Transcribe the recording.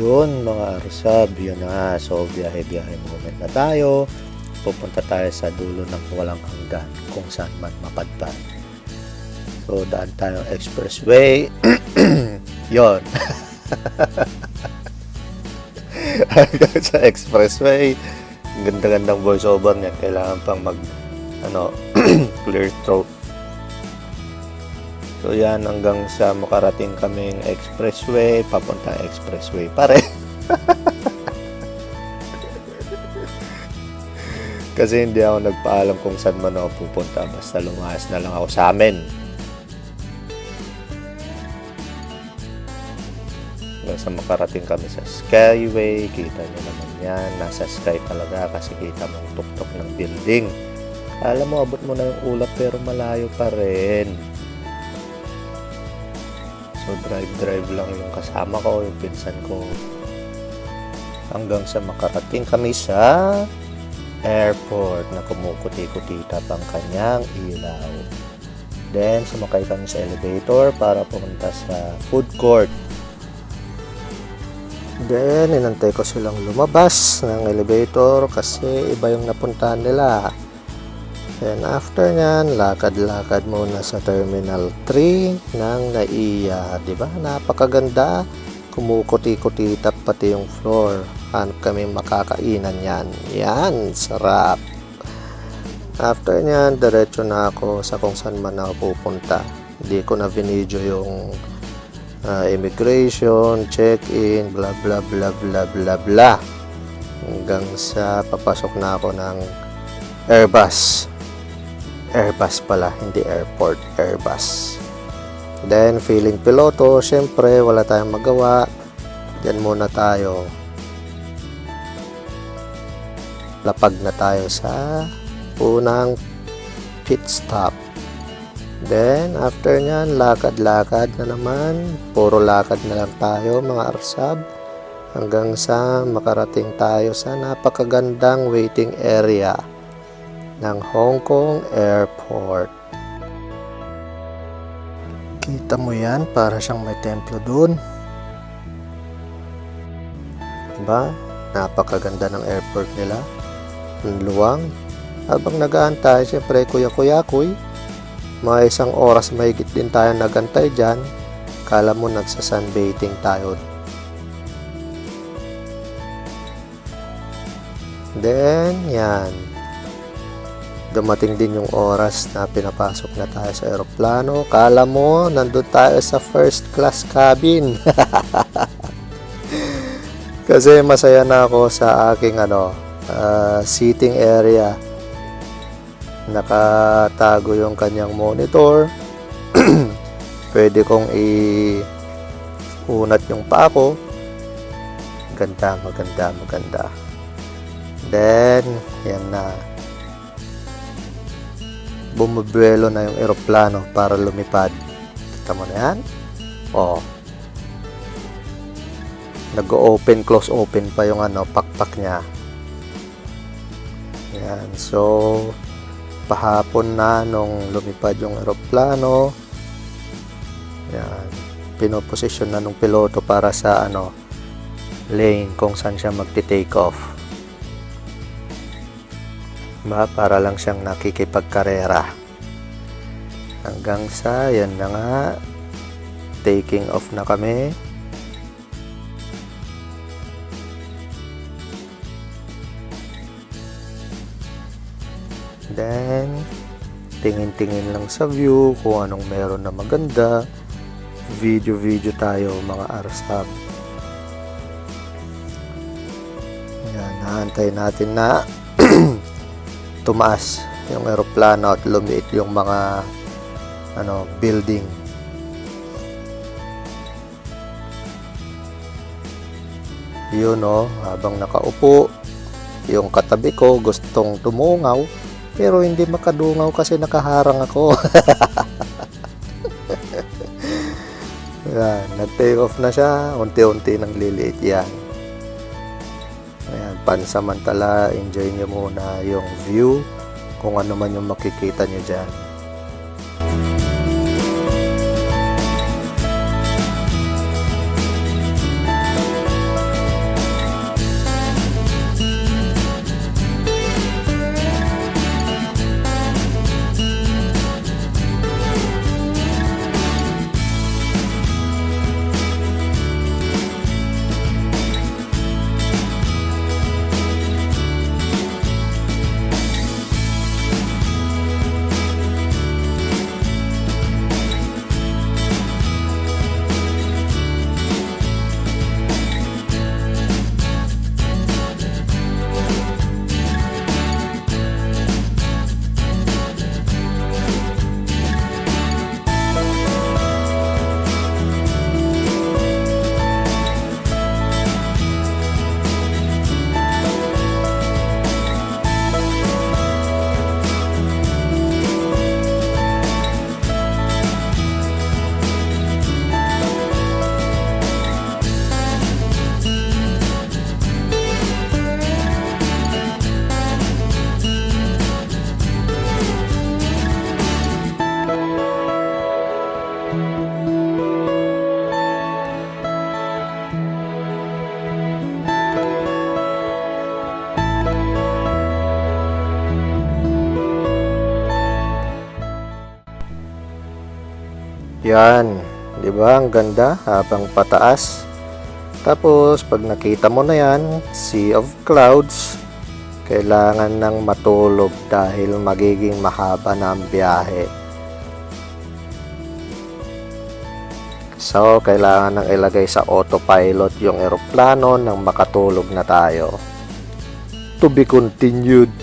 Yun mga arsab, yun na. So biyahe-biyahe moment na tayo. Pupunta tayo sa dulo ng walang hanggan kung saan man mapadpad. So daan tayo expressway. Yun. Hanggang sa expressway. Ganda-gandang voiceover niyan. Kailangan pang clear throat. So yan, hanggang sa makarating kaming expressway, papunta expressway pa rin. Kasi hindi ako nagpaalam kung saan man ako pupunta, basta lumayas na lang ako sa amin. Hanggang sa makarating kami sa Skyway, kita nyo naman yan, nasa sky talaga kasi kita mong tuktok ng building. Alam mo, abot mo na yung ulap pero malayo pa rin. So drive lang yung kasama ko, yung pinsan ko. Hanggang sa makarating kami sa airport na kumukuti-kutita pang kanyang ilaw. Then sumakay kami sa elevator para pumunta sa food court. Then inantay ko silang lumabas ng elevator kasi iba yung napuntahan nila. Then after nyan, lakad-lakad muna sa Terminal 3 ng NAIA. Diba? Napakaganda. Kumukuti-kutita pati yung floor. Hanap kami makakainan yan. Yan, sarap. After nyan, diretso na ako sa kung saan man ako pupunta. Hindi ko na vinidyo yung immigration, check-in, bla bla bla bla bla bla. Hanggang sa papasok na ako ng Airbus. Airbus pala, hindi airport, Airbus. Then, feeling piloto, syempre, wala tayong magawa. Diyan muna tayo. Lapag na tayo sa unang pit stop. Then, after nyan, lakad-lakad na naman. Puro lakad na lang tayo, mga arsab. Hanggang sa makarating tayo sa napakagandang waiting area ng Hong Kong Airport. Kita mo yan, para siyang may templo dun. Diba? Napakaganda ng airport nila. Ang luwang. Habang nag-aantay, siyempre kuya-kuya-kuy. Mga 1 oras mahigit din tayo nagantay dyan. Kala mo nagsa-sunbathing tayo. Then, yan. Dumating din yung oras na pinapasok na tayo sa aeroplano. Kala mo, nandun tayo sa first class cabin. Kasi masaya na ako sa aking seating area. Nakatago yung kanyang monitor. Pwede kong i-unat yung paa ko. Maganda. Then, yan na. Bumubuelo na yung eroplano para lumipad. Kita mo na yan? Oo. Nag-open, close open pa yung pakpak niya. Yan. So, pahapon na nung lumipad yung eroplano. Yan. Pinoposisyon na nung piloto para sa lane kung saan siya magti-take off. Para lang siyang nakikipagkarera. Hanggang sa yan na nga, taking off na kami. Then tingin-tingin lang sa view kung anong meron na maganda. Video tayo, mga arsab. Yan, naantay natin na tumaas yung eroplano at lumiit yung mga building. Yun habang nakaupo, yung katabi ko gustong tumungaw pero hindi makadungaw kasi nakaharang ako. Yan, nag-take off na siya, unti-unti nang liliit yan. Ayan, pansamantala, enjoy nyo muna yung view, kung ano man yung makikita nyo dyan. Yan, di ba? Ang ganda habang pataas. Tapos, pag nakita mo na yan, sea of clouds, kailangan nang matulog dahil magiging mahaba na ang biyahe. So, kailangan nang ilagay sa autopilot yung eroplano nang makatulog na tayo. To be continued.